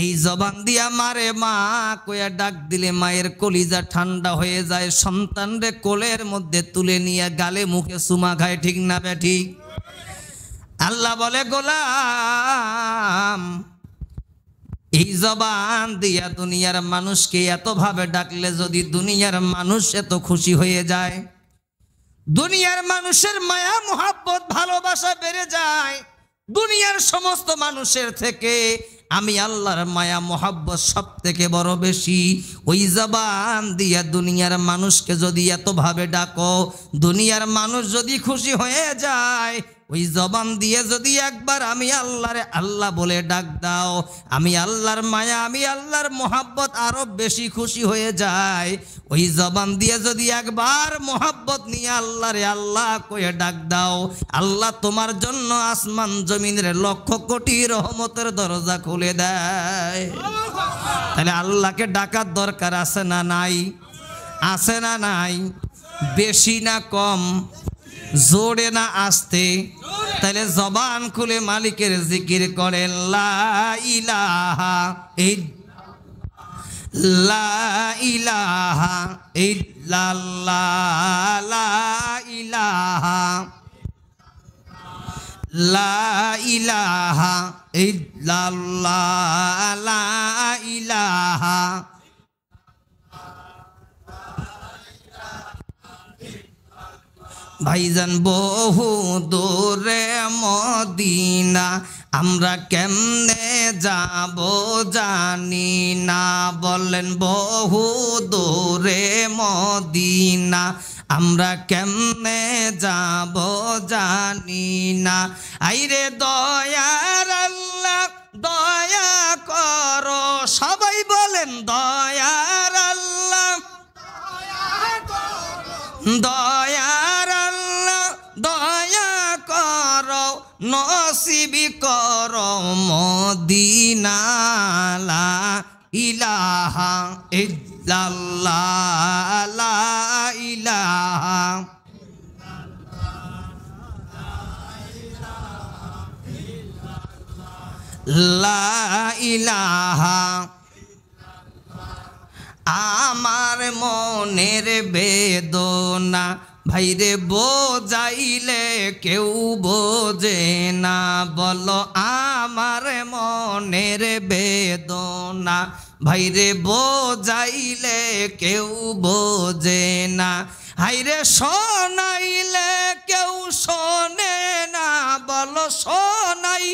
এই জবান দিয়া মারে মা কইয়া ডাক দিলে মায়ের কলিজা ঠান্ডা হয়ে যায়, সন্তানরে কোলের মধ্যে তুলে নিয়ে গালে মুখে চুমা খায়। ঠিক না বেঠিক? আল্লাহ বলে গোলাম এই জবান দিয়া দুনিয়ার মানুষকে এতভাবে ডাকলে যদি দুনিয়ার মানুষ এত খুশি হয়ে যায়, দুনিয়ার মানুষের মায়া মোহাব্বত ভালোবাসা বেড়ে যায়, দুনিয়ার সমস্ত মানুষের থেকে আমি আল্লাহর মায়া মোহাব্বত সব থেকে বড় বেশি। ওই জবান দিয়া দুনিয়ার মানুষকে যদি এতভাবে ডাকো, দুনিয়ার মানুষ যদি খুশি হয়ে যায়, ওই জবান দিয়ে যদি একবার আমি আল্লাহরে আল্লাহ বলে ডাক দাও, আমি আল্লাহর মায়া আমি আল্লাহর মোহাব্বত আরো বেশি খুশি হয়ে যায়। ওই জবান দিয়ে যদি একবার মোহাব্বত নিয়ে আল্লাহরে আল্লাহ কয়ে ডাক দাও, আল্লাহ তোমার জন্য আসমান জমিনের লক্ষ কোটি রহমতের দরজা খুলে দেয়। তাহলে আল্লাহকে ডাকার দরকার আছে না নাই? আছে না নাই? বেশি না কম? জোরে না আস্তে? তাহলে জবান খুলে মালিকের জিকির করেন, লা ইলাহা লা ইলাহা ইল্লাল্লাহ, লা ইলাহা লা ইলাহা ইল্লাল্লাহ, লা ইলাহা। ভাইজান বহু দূরে মদিনা, আমরা কেমনে যাব জানি না। বলেন বহু দূরে মদিনা, আমরা কেমনে যাব জানি না। আইরে দয়ার আল্লাহ দয়া করো, সবাই বলেন দয়ার আল্লাহ দয়ার আল্লাহ দয়া করো, নসিবি করো মদিনা। লা ইলাহা ইল্লাল্লাহ, লা ইলাহা লা ইলাহা। আমার মনের বেদনা ভাইরে বোঝাইলে কেউ বোঝে না। বলো আমার মনের বেদনা ভাইরে বোঝাইলে কেউ বোঝে না। হাইরে শোনাইলে কেউ শোনে না। বলো শোনাই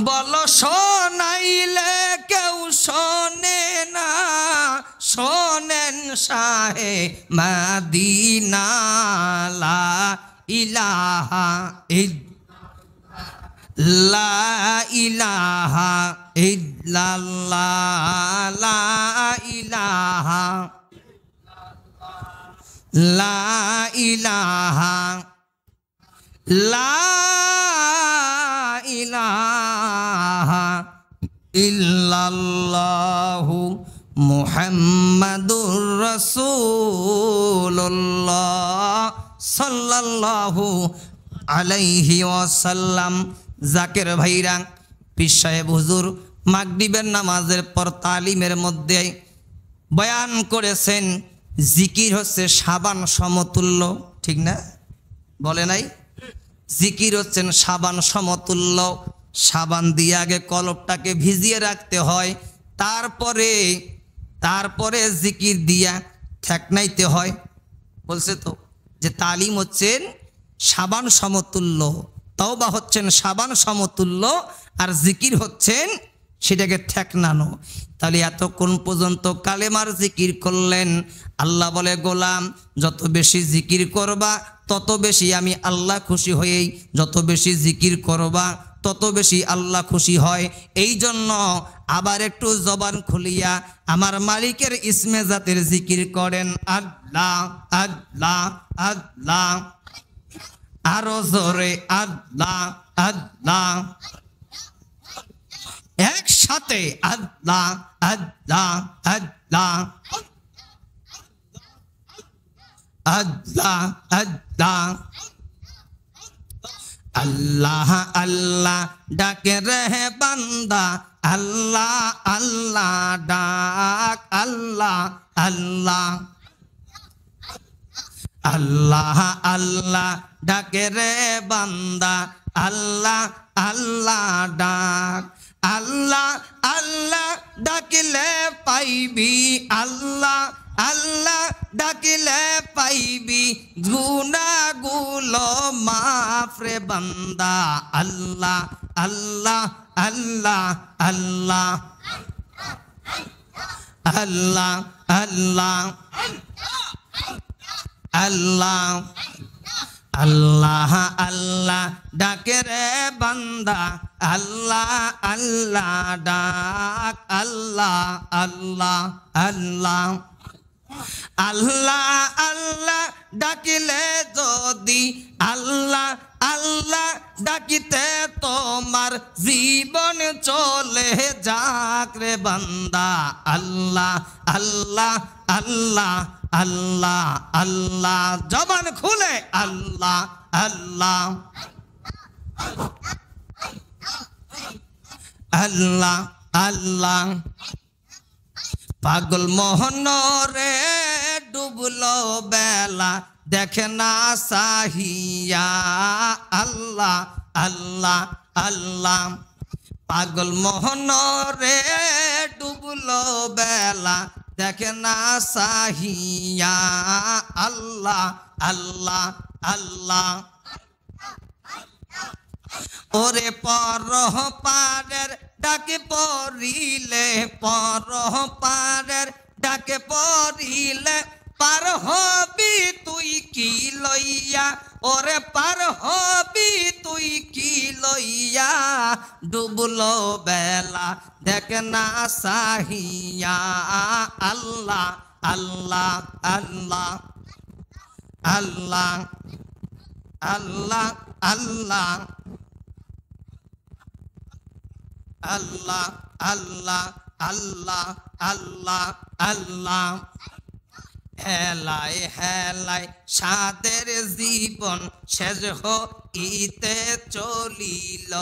বলো শোনাইলে কেউ শোনে না। শোনেন শাহে মদিনা, লা ইলাহা লা ইলাহা ইল্লাল্লাহ, লা ইলাহা লা ইলাহা লা ইলাহা ইল্লাল্লাহু মুহাম্মাদুর রাসূলুল্লাহ সাল্লাল্লাহু আলাইহি ওয়াসাল্লাম। জাকের ভাইরা, পীর সাহেব হুজুর মাগরিবের নামাজের পর তালিমের মধ্যে বয়ান করেছেন জিকির হচ্ছে সাবান সমতুল্য। ঠিক না? বলে নাই? জিকির হচ্ছেন সাবান সমতুল্য। সাবান দিয়ে আগে কলবটাকে ভিজিয়ে রাখতে হয়, তারপরে জিকির দিয়া ঠেকনাইতে হয়। বলছে তো যে তালিম হচ্ছেন সাবান সমতুল্য, তওবা হচ্ছেন সাবান সমতুল্য, আর জিকির হচ্ছেন সেটাকে ঠেকনানো। তাহলে এতক্ষণ পর্যন্ত কালেমার জিকির করলেন। আল্লাহ বলে গোলাম যত বেশি জিকির করবা তত বেশি আমি আল্লাহ খুশি হই, যত বেশি জিকির করবা তত বেশি আল্লাহ খুশি হয়। এই জন্য আবার একটু জবান খুলিয়া আমার মালিকের ইসমে জাতের জিকির করেন, আল্লাহ আল্লাহ আল্লাহ। আরো জোরে আল্লাহ আল্লাহ, একসাথে আল্লাহ আল্লাহ আল্লাহ আল্লাহ আল্লাহ আল্লাহ আল্লাহ ডাকে রে বান্দা আল্লাহ আল্লাহ ডাক আল্লাহ আল্লাহ আল্লাহ আল্লাহ ডাকে রে বান্দা আল্লাহ আল্লাহ ডাক আল্লাহ আল্লাহ ডাকিলে পাইবি আল্লাহ আল্লাহ ডাকিলে পাইবি গুনাহগুলো মাফ রে বান্দা আল্লাহ আল্লাহ আল্লাহ আল্লাহ আল্লাহ আল্লাহ আল্লাহ আল্লাহ আল্লাহ ডাকে রে বান্দা আল্লাহ আল্লাহ ডাক আল্লাহ আল্লাহ আল্লাহ আল্লাহ আল্লাহ ডাকিলে যদি আল্লাহ আল্লাহ ডাকিতে তোমার জীবন চলে যাক রে বান্দা আল্লাহ আল্লাহ আল্লাহ আল্লাহ আল্লাহ জবান খুলে আল্লাহ আল্লাহ আল্লাহ আল্লাহ পাগল মোহন রে ডুবলো বেলা দেখে না সাহিয়া আল্লাহ আল্লাহ আল্লাহ পাগল মোহন রে ডুবলো বেলা দেখে না সাহিয়া আল্লাহ আল্লাহ আল্লাহ ওরে পরহ পারের ডাকে পড়িলে পরহ পারের ডাকে পড়িলে পার হবি তুই কি লইয়া ওরে পার হবি তুই কি লইয়া ডুবলো বেলা দেখ না সাহিয়া আল্লাহ আল্লাহ আল্লাহ আল্লাহ আল্লাহ আল্লাহ আল্লাহ আল্লাহ আল্লাহ আল্লাহ আল্লাহ হেলায় হেলায় সাদের জীবন শেষ হইতে চলিল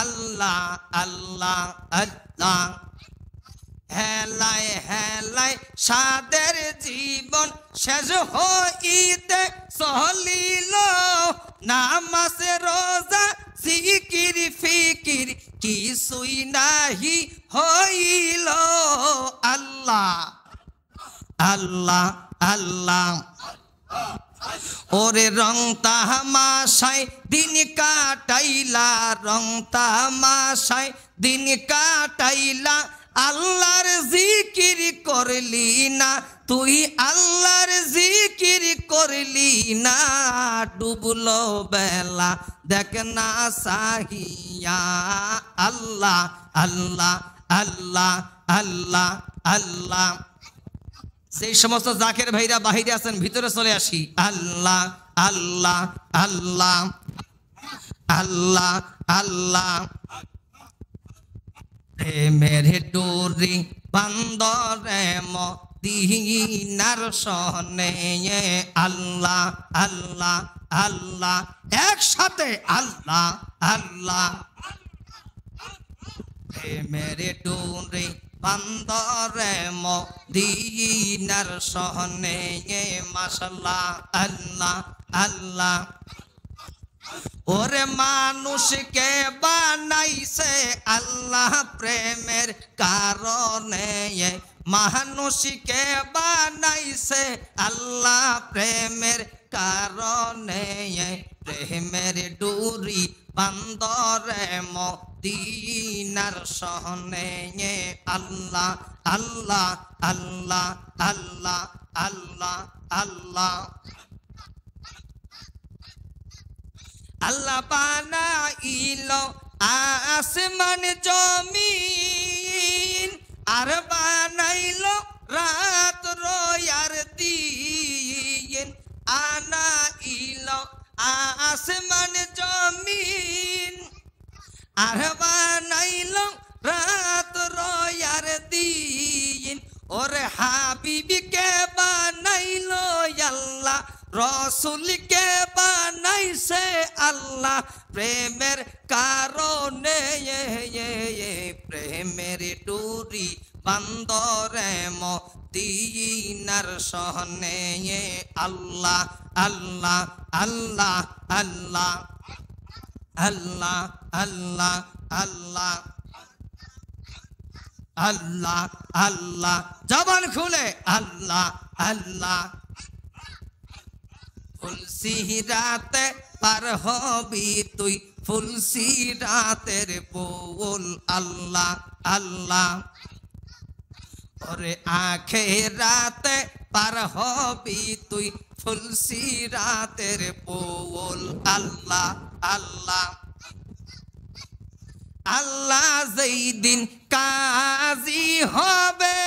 আল্লাহ আল্লাহ আল্লাহ হেলায় হেলায় সাদের জীবন শেষ হইতে চলিল নামাজ রোজা জিকির ফিকির কিছুই নাহি হইল আল্লাহ আল্লাহ আল্লাহ ওরে রং তামাশায় দিন কাটাইলা রং তামাশায় দিন কাটাইলা আল্লাহর জিকির করলি না তুই আল্লাহর জিকির করলি না ডুবলো বেলা দেখ না সাহিয়া আল্লাহ আল্লাহ আল্লাহ আল্লাহ আল্লাহ সেই সমস্ত জাকের ভাইরা বাহিরে আছেন ভিতরে চলে আসি আল্লাহ আল্লাহ আল্লাহ আল্লাহ আল্লাহ প্রেমের ডোরি বান্দরে মদিনার সনে আল্লাহ আল্লাহ আল্লাহ একসাথে আল্লাহ আল্লাহ প্রেমের ডোরি বান্দরে মদিনার সনে মাশাআল্লাহ আল্লাহ আল্লাহ ওরে মানুষকে বানাইছে আল্লাহ প্রেমের কারণে মানুষকে বানাইছে আল্লাহ প্রেমের কারণে প্রেমের ডুরি বান্দরে মদিনার সনে আল্লাহ আল্লাহ আল্লাহ আল্লাহ আল্লাহ আল্লাহ আল্লাহ বানাইল আসমান জমিন আর বানাইল রাত রয়ার দিন আনাইল আসমান জমিন আর বানাইল রাত রয়ার দিন ওরে হাবিবিকে বানাইল আল্লাহ রসুলকে বানাইছে আল্লাহ প্রেমের কারণে, প্রেমের ডুরি বান্দরে মদিনার সহনে। আল্লাহ আল্লাহ আল্লাহ আল্লাহ আল্লাহ আল্লাহ আল্লাহ আল্লাহ আল্লাহ, জবান খুলে আল্লাহ আল্লাহ। ফুলসিরাতে পার হবি তুই, ফুলসিরাতের পোল। আল্লাহ আল্লাহ। ওরে আখেরাতে পার হবি তুই, ফুলসিরাতের পোল। আল্লাহ আল্লাহ। আল্লাহ যেই দিন কাজী হবে,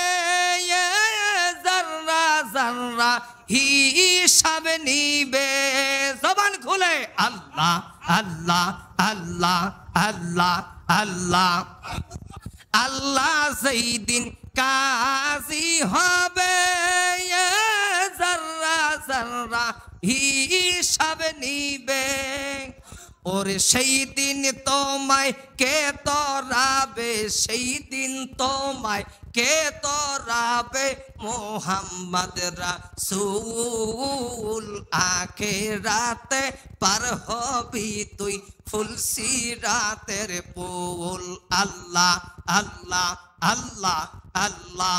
জাররা জাররা হিসাব নিবে। জবান খুলে আল্লাহ আল্লাহ আল্লাহ আল্লাহ আল্লাহ। আল্লাহ যেই দিন কাজী হবে, জাররা জাররা হিসাব নিবে। ওরে সেই দিন তোমায় কে তরাবে, সেই দিন তোমায় কে তরাবে। মোহাম্মদ রাসূল আখিরাতে পার হবি তুই, ফুলসিরাতের পোল। আল্লাহ আল্লাহ আল্লাহ আল্লাহ।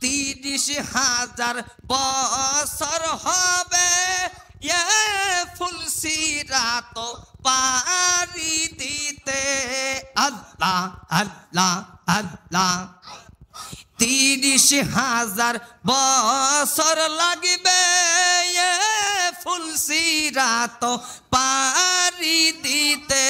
30,000 বছর হবে, ফুলসিরাত পারি দিতে। আল্লাহ আল্লাহ আল্লাহ। 30,000 বছর লাগবে, ফুলসিরাত পারি দিতে।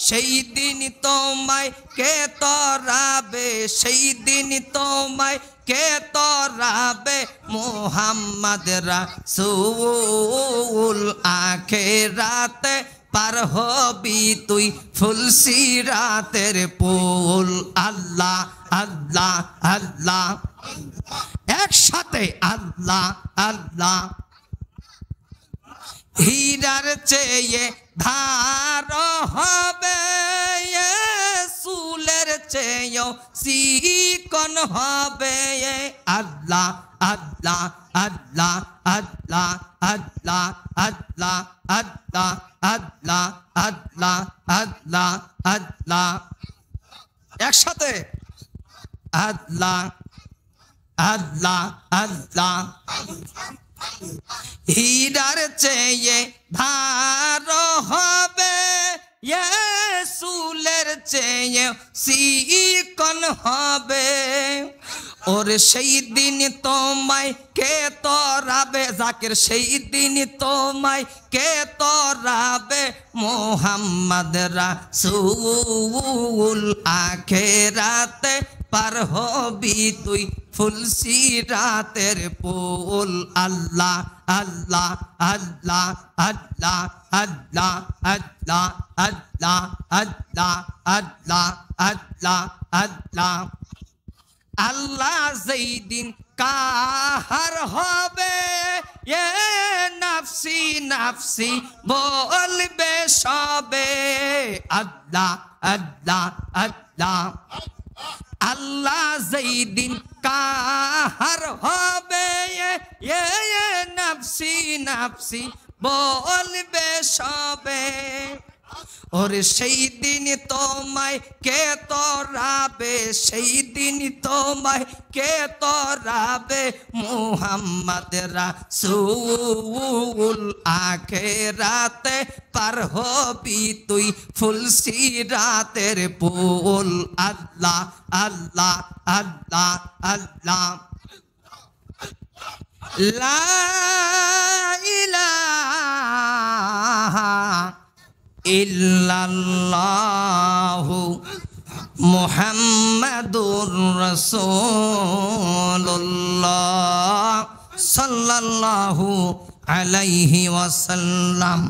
সেই দিন তোমায় কে তরাবে, সেই দিন তোমায় কে তরাবে। মোহাম্মদ রাসূল আখিরাতে পার হবি তুই, ফুলসিরাতের পোল। আল্লাহ আল্লাহ আল্লাহ। একসাথে আল্লাহ আল্লাহ। হীরার চেয়ে ধার হবে, চুলের চেয়েও চিকন হবে। আল্লাহ আল্লাহ আল্লাহ আল্লাহ আল্লাহ আল্লাহ আল্লাহ আল্লাহ আল্লাহ আল্লাহ আল্লাহ। একসাথে আল্লাহ আল্লাহ আল্লাহ। হীরার চেয়ে ধার হবে, চুলের চেয়ে চিকন হবে। ওরে সেই দিন তোমায় কে তরাবে, জাকির সেই দিন তোমায় কে তরাবে। মোহাম্মদ রাসূল আখিরাতে পার হবি তুই, ফুলসিরাতের পোল। আল্লাহ আল্লাহ আল্লাহ আল্লাহ আল্লাহ আল্লাহ আল্লাহ আল্লাহ আল্লাহ আল্লাহ আল্লাহ। আল্লাহ যেই দিন কাহার হবে, নাফসি নাফসি বলবে সবে। আল্লাহ আল্লাহ আল্লাহ। আল্লাহ যেই দিন কাহার হবে, নাফসি নাফসি বলবে সবে। ওরে সেই দিন তোমায় কে তরাবে, সেই দিন তোমায় কে তরাবে। মুহাম্মদ রাসূল আখিরাতে পার হবি তুই, ফুলসিরাতের পোল। আল্লাহ আল্লাহ আল্লাহ আল্লাহ। লা ইলাহা ইল্লাল্লাহু মুহাম্মাদুর রাসূলুল্লাহ সাল্লাল্লাহু আলাইহি ওয়াসাল্লাম।